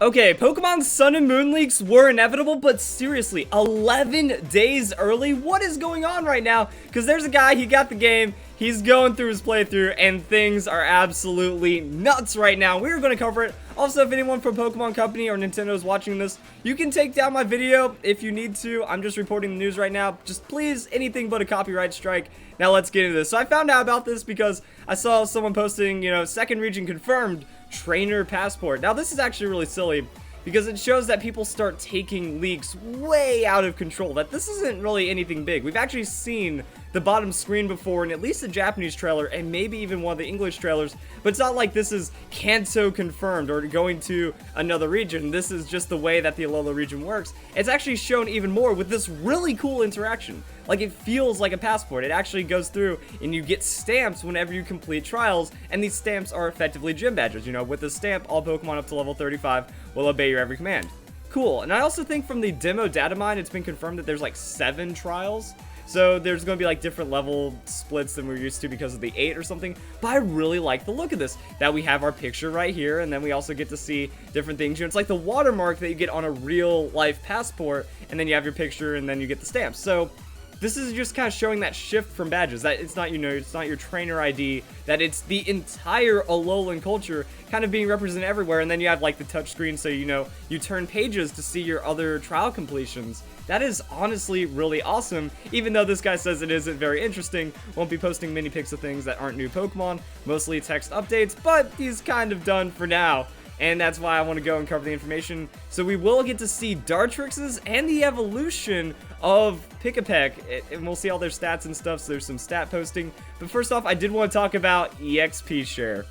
Okay, Pokemon Sun and Moon leaks were inevitable, but seriously, 11 days early? What is going on right now? Because there's a guy, he got the game, he's going through his playthrough, and things are absolutely nuts right now. We're going to cover it. Also, if anyone from Pokemon Company or Nintendo is watching this, you can take down my video if you need to. I'm just reporting the news right now. Just please, anything but a copyright strike. Now let's get into this. So I found out about this because I saw someone posting, second region confirmed, trainer passport. Now this is actually really silly because it shows that people start taking leaks way out of control, that this isn't really anything big. We've actually seen the bottom screen before in at least the Japanese trailer and maybe even one of the English trailers, but it's not like this is Kanto confirmed or going to another region. This is just the way that the Alola region works. It's actually shown even more with this really cool interaction. Like, it feels like a passport. It actually goes through and you get stamps whenever you complete trials, and these stamps are effectively gym badges. With the stamp, all Pokemon up to level 35 will obey your every command. Cool. And I also think from the demo data mine, it's been confirmed that there's like 7 trials. So there's going to be like different level splits than we're used to because of the 8 or something. But I really like the look of this, that we have our picture right here, and then we also get to see different things. It's like the watermark that you get on a real life passport, and then you have your picture, and then you get the stamps. So this is just kind of showing that shift from badges, that it's not, it's not your trainer ID, that it's the entire Alolan culture kind of being represented everywhere, and then you have like the touchscreen, so you turn pages to see your other trial completions. That is honestly really awesome, even though this guy says it isn't very interesting. Won't be posting mini pics of things that aren't new Pokemon, mostly text updates, but he's kind of done for now. And that's why I want to go and cover the information. So we will get to see Dartrix's and the evolution of Pick-a-Peck, and we'll see all their stats and stuff, so there's some stat posting. But first off, I did want to talk about EXP share.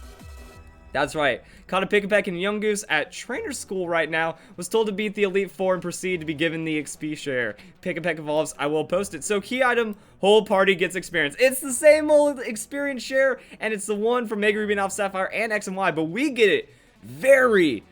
That's right, caught a Pick-a-Peck and Yungoos at trainer school right now, was told to beat the Elite Four and proceed to be given the XP share. Pick-a-Peck evolves, I will post it. So key item, whole party gets experience. It's the same old experience share, and it's the one from Mega Ruby and Alpha Sapphire and X and Y, but we get it very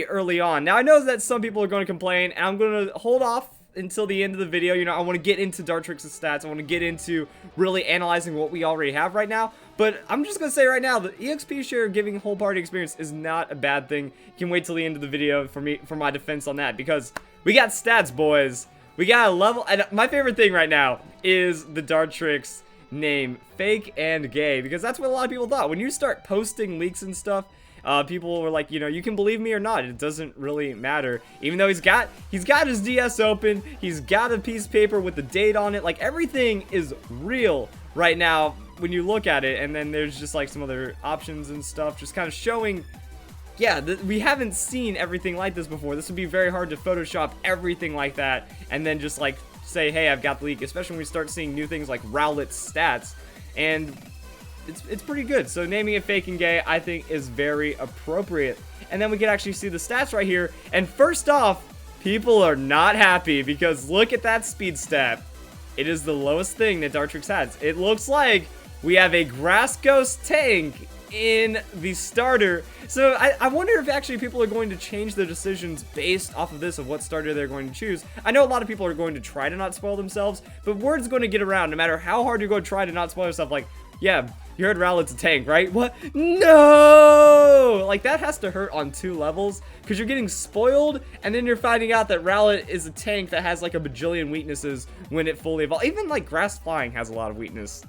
early on. Now I know that some people are going to complain, and I'm going to hold off until the end of the video. I want to get into Dartrix's stats. I want to get into really analyzing what we already have right now. But I'm just going to say right now, the EXP share giving whole party experience is not a bad thing. You can wait till the end of the video for my defense on that, because we got stats, boys. We got a level, and my favorite thing right now is the Dartrix name, Fake and Gay, because that's what a lot of people thought. When you start posting leaks and stuff, people were like, you can believe me or not, it doesn't really matter. Even though he's got his DS open, he's got a piece of paper with the date on it, like everything is real right now when you look at it. And then there's just like some other options and stuff, just kind of showing, yeah, we haven't seen everything like this before. This would be very hard to Photoshop everything like that and then just like say, hey, I've got the leak, especially when we start seeing new things like Rowlet's stats. And it's pretty good. So naming it Fake and Gay, I think, is very appropriate. And then we can actually see the stats right here. And first off, people are not happy because look at that speed stat. It is the lowest thing that Dartrix has. It looks like we have a Grass Ghost tank in the starter. So I wonder if actually people are going to change their decisions based off of this, of what starter they're going to choose. I know a lot of people are going to try to not spoil themselves, but word's going to get around no matter how hard you go try to not spoil yourself. Like, yeah, you heard Rowlet's a tank, right? What? No! Like, that has to hurt on 2 levels, because you're getting spoiled, and then you're finding out that Rowlet is a tank that has like a bajillion weaknesses when it fully evolves. Even like Grass Flying has a lot of weakness.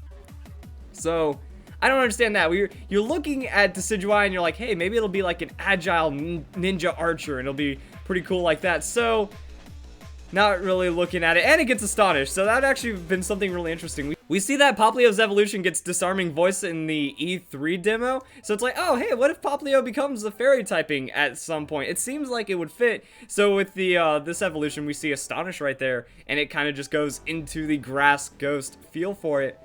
So I don't understand that. You're looking at Decidueye and you're like, hey, maybe it'll be like an agile ninja archer and it'll be pretty cool like that. So not really looking at it, and it gets astonished. So that actually been something really interesting. We see that Poplio's evolution gets disarming voice in the E3 demo. So it's like, oh, hey, what if Poplio becomes the fairy typing at some point? It seems like it would fit. So with the this evolution, we see Astonish right there, and it kind of just goes into the Grass Ghost feel for it.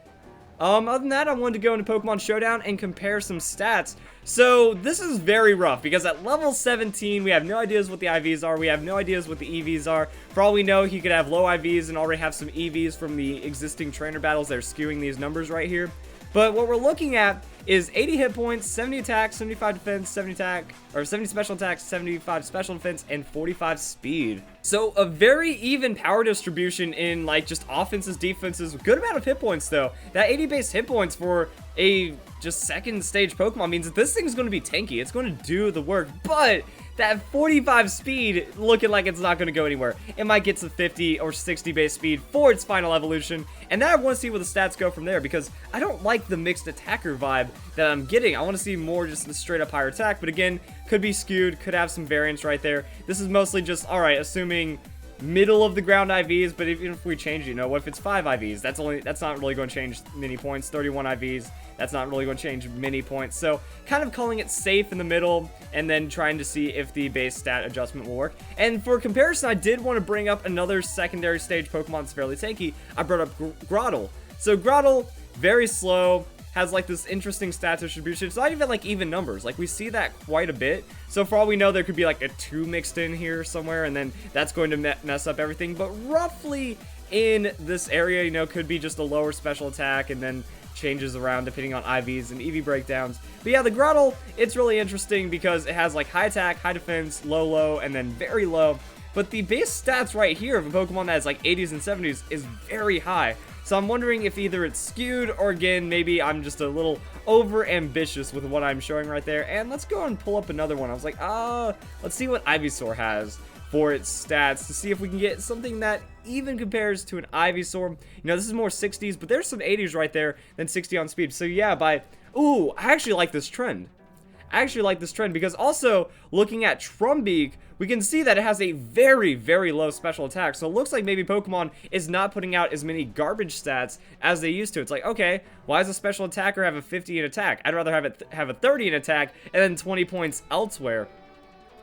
Other than that, I wanted to go into Pokemon Showdown and compare some stats. So this is very rough because at level 17, we have no ideas what the IVs are. We have no ideas what the EVs are. For all we know, he could have low IVs and already have some EVs from the existing trainer battles that are skewing these numbers right here. But what we're looking at is 80 hit points, 70 attack, 75 defense, 70 attack, or 70 special attacks, 75 special defense, and 45 speed. So a very even power distribution in like just offenses, defenses, good amount of hit points though. That 80 base hit points for a just second stage Pokemon means that this thing's going to be tanky. It's going to do the work, but that 45 speed looking like it's not going to go anywhere. It might get to 50 or 60 base speed for its final evolution, and then I want to see where the stats go from there, because I don't like the mixed attacker vibe that I'm getting. I want to see more just the straight up higher attack, but again, could be skewed, could have some variance right there. This is mostly just, alright, assuming middle of the ground IVs, but even if we change it, you know, what if it's 5 IVs? That's not really going to change many points. 31 IVs, that's not really going to change many points. So kind of calling it safe in the middle and then trying to see if the base stat adjustment will work. And for comparison, I did want to bring up another secondary stage Pokemon that's fairly tanky. I brought up Grottle. So Grottle, very slow, has like this interesting stat distribution. It's not even like even numbers. Like we see that quite a bit. So for all we know, there could be like a 2 mixed in here somewhere, and then that's going to mess up everything. But roughly in this area, you know, could be just a lower special attack and then changes around depending on IVs and EV breakdowns. But yeah, the Grottle, it's really interesting because it has like high attack, high defense, low, and then very low. But the base stats right here of a Pokemon that has like 80s and 70s is very high. So I'm wondering if either it's skewed or again, maybe I'm just a little over ambitious with what I'm showing right there. And let's go and pull up another one. I was like, let's see what Ivysaur has for its stats to see if we can get something that even compares to an Ivysaur. You know, this is more 60s, but there's some 80s right there, then 60 on speed. So yeah, ooh, I actually like this trend. Because also looking at Trumbeak, we can see that it has a very, very low special attack. So it looks like maybe Pokemon is not putting out as many garbage stats as they used to. It's like, okay, why does a special attacker have a 50 in attack? I'd rather have it have a 30 in attack and then 20 points elsewhere.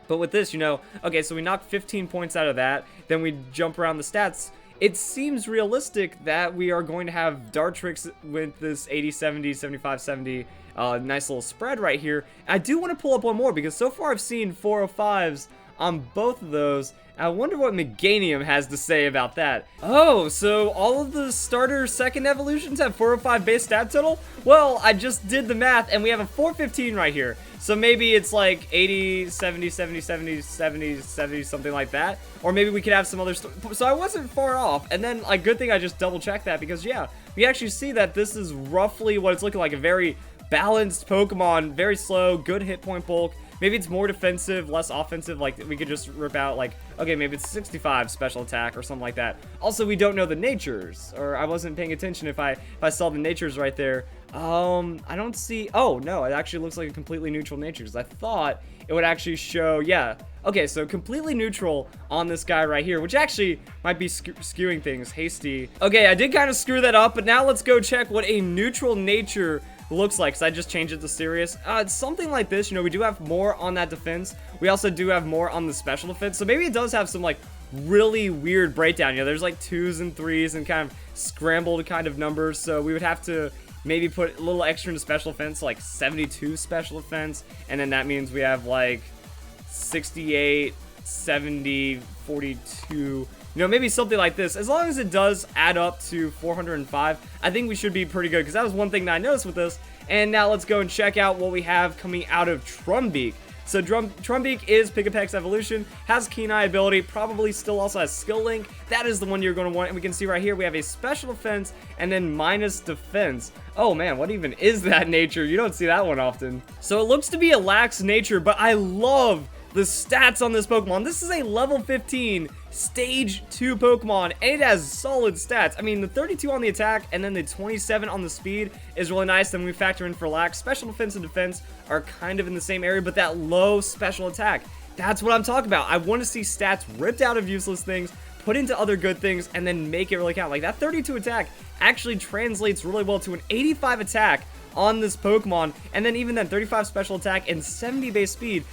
But with this, you know, okay, so we knock 15 points out of that, then we jump around the stats. It seems realistic that we are going to have Dartrix with this 80, 70, 75, 70, nice little spread right here. I do want to pull up one more because so far I've seen 405s on both of those. I wonder what Meganium has to say about that. Oh, so all of the starter second evolutions have 405 base stat total? Well, I just did the math and we have a 415 right here. So maybe it's like 80, 70, 70, 70, 70, 70, something like that. Or maybe we could have some other... So I wasn't far off. And then, like, good thing I just double checked that because, yeah, we actually see that this is roughly what it's looking like. A very balanced Pokemon, very slow, good hit point bulk. Maybe it's more defensive, less offensive, like we could just rip out like, okay, maybe it's 65 special attack or something like that. Also, we don't know the natures, or I wasn't paying attention if I saw the natures right there. I don't see, oh no, it actually looks like a completely neutral nature, because I thought it would actually show, yeah. Okay, so completely neutral on this guy right here, which actually might be skewing things. Hasty. Okay, I did kind of screw that up, but now let's go check what a neutral nature looks like, because I just changed it to serious. It's something like this. You know, we do have more on that defense. We also do have more on the special defense, so maybe it does have some like really weird breakdown. You know, there's like 2s and 3s and kind of scrambled kind of numbers, so we would have to maybe put a little extra into special defense, like 72 special defense, and then that means we have like 68, 70, 42, you know, maybe something like this. As long as it does add up to 405, I think we should be pretty good, because that was one thing that I noticed with this. And now let's go and check out what we have coming out of Trumbeak. So Trumbeak is Pick-a-Peck's evolution, has Keen Eye ability, probably still also has Skill Link. That is the one you're going to want, and we can see right here we have a special defense and then minus defense. Oh man, what even is that nature? You don't see that one often. So it looks to be a lax nature, but I love the stats on this Pokemon. This is a level 15 stage 2 Pokemon, and it has solid stats. I mean, the 32 on the attack and then the 27 on the speed is really nice. Then we factor in for lax. Special defense and defense are kind of in the same area, but that low special attack, that's what I'm talking about. I want to see stats ripped out of useless things, put into other good things, and then make it really count. Like that 32 attack actually translates really well to an 85 attack on this Pokemon, and then even then 35 special attack and 70 base speed.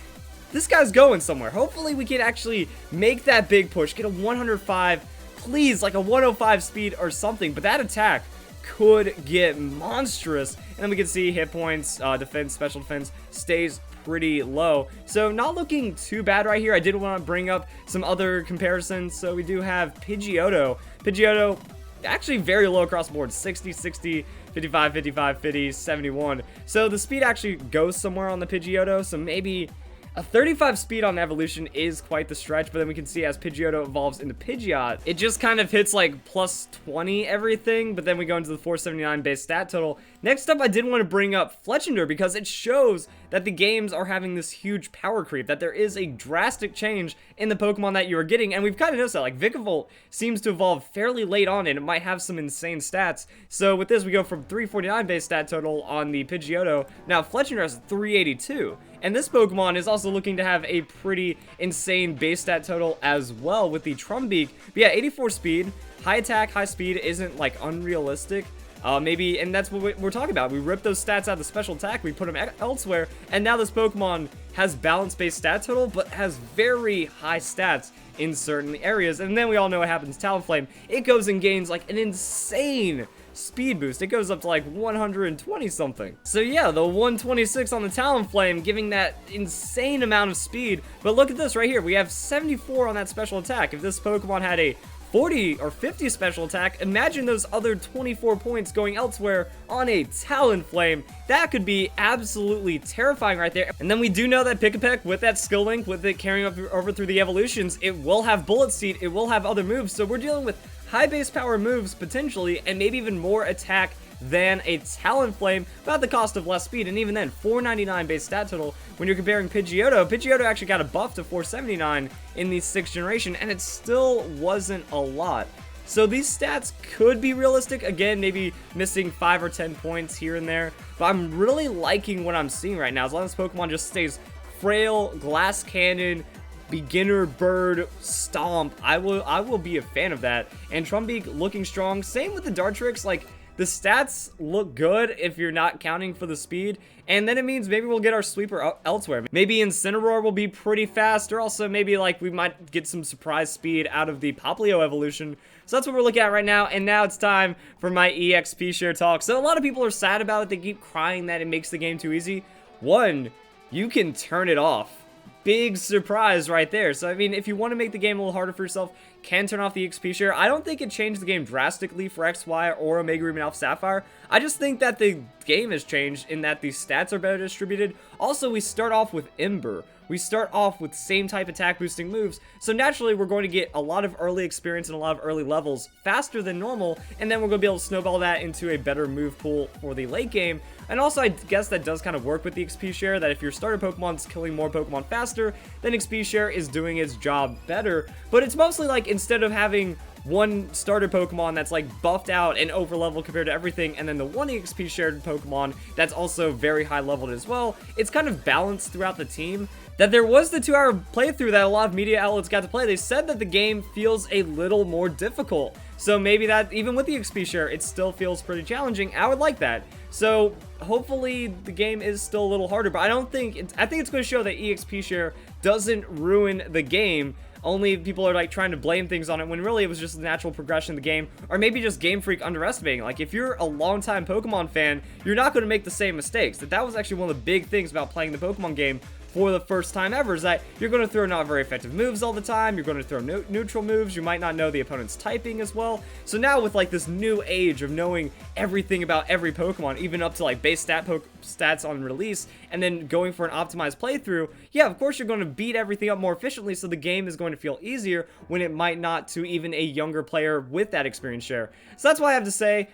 This guy's going somewhere. Hopefully we can actually make that big push, get a 105, please, like a 105 speed or something, but that attack could get monstrous. And then we can see hit points, defense, special defense stays pretty low. So not looking too bad right here. I did want to bring up some other comparisons. So we do have Pidgeotto. Pidgeotto actually very low across the board, 60, 60, 55, 55, 50, 71. So the speed actually goes somewhere on the Pidgeotto, so maybe a 35 speed on evolution is quite the stretch, but then we can see as Pidgeotto evolves into Pidgeot, it just kind of hits like plus 20 everything, but then we go into the 479 base stat total. Next up, I did want to bring up Fletchinder because it shows that the games are having this huge power creep, that there is a drastic change in the Pokemon that you are getting, and we've kind of noticed that. Like, Vikavolt seems to evolve fairly late on, and it might have some insane stats. So with this, we go from 349 base stat total on the Pidgeotto. Now, Fletchinder has 382. And this Pokemon is also looking to have a pretty insane base stat total as well with the Trumbeak. But yeah, 84 speed, high attack, high speed isn't like unrealistic. Maybe, and that's what we're talking about. We rip those stats out of the special attack, we put them elsewhere, and now this Pokemon has balance-based stat total, but has very high stats in certain areas. And then we all know what happens. Talonflame, it goes and gains like an insane speed boost. It goes up to like 120 something. So yeah, the 126 on the Talonflame, giving that insane amount of speed. But look at this right here. We have 74 on that special attack. If this Pokemon had a 40 or 50 special attack, imagine those other 24 points going elsewhere on a Talonflame. That could be absolutely terrifying right there. And then we do know that Pick-a-Peck, with that skill link, with it carrying over through the evolutions, it will have Bullet Seed, it will have other moves. So we're dealing with high base power moves potentially, and maybe even more attack than a Talonflame, but at the cost of less speed. And even then, 499 base stat total. When you're comparing Pidgeotto actually got a buff to 479 in the 6th generation, and it still wasn't a lot. So these stats could be realistic. Again, maybe missing 5 or 10 points here and there, but I'm really liking what I'm seeing right now. As long as Pokemon just stays frail, glass cannon, beginner bird, stomp, I will be a fan of that. And Trumbeak looking strong. Same with the Dartrix. Like, the stats look good if you're not counting for the speed, and then it means maybe we'll get our sweeper elsewhere. Maybe Incineroar will be pretty fast, or also maybe like we might get some surprise speed out of the Popplio evolution. So that's what we're looking at right now, and now it's time for my EXP share talk. So a lot of people are sad about it. They keep crying that it makes the game too easy. One, you can turn it off. Big surprise right there. So I mean, if you want to make the game a little harder for yourself, can turn off the XP share. I don't think it changed the game drastically for XY or Omega Ruby and Alpha Sapphire. I just think that the game has changed in that the stats are better distributed. Also, we start off with Ember. We start off with same type attack boosting moves, so naturally we're going to get a lot of early experience and a lot of early levels faster than normal, and then we're going to be able to snowball that into a better move pool for the late game. And also, I guess that does kind of work with the XP share, that if your starter Pokemon's killing more Pokemon faster, then XP share is doing its job better. But it's mostly like, instead of having one starter Pokemon that's like buffed out and over leveled compared to everything, and then the one XP shared Pokemon that's also very high leveled as well, it's kind of balanced throughout the team. That there was the 2-hour playthrough that a lot of media outlets got to play. They said that the game feels a little more difficult. So maybe that, even with the XP share, it still feels pretty challenging. I would like that. So hopefully the game is still a little harder, but I don't think, I think it's going to show that EXP share doesn't ruin the game. Only people are like trying to blame things on it when really it was just the natural progression of the game, or maybe just Game Freak underestimating. Like, if you're a longtime Pokemon fan, you're not going to make the same mistakes. That was actually one of the big things about playing the Pokemon game for the first time ever, is that you're going to throw not very effective moves all the time. You're going to throw neutral moves. You might not know the opponent's typing as well. So now with like this new age of knowing everything about every Pokemon, even up to like base stats on release, and then going for an optimized playthrough, yeah, of course you're going to beat everything up more efficiently, so the game is going to feel easier when it might not to even a younger player with that experience share. So that's what I have to say.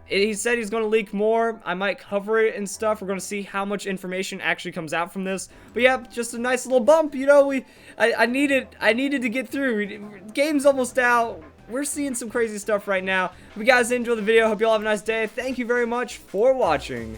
He said he's going to leak more. I might cover it and stuff. We're going to see how much information actually comes out from this. But yeah, just a nice little bump. You know, I needed to get through. Game's almost out. We're seeing some crazy stuff right now. If you guys enjoyed the video, hope you all have a nice day. Thank you very much for watching.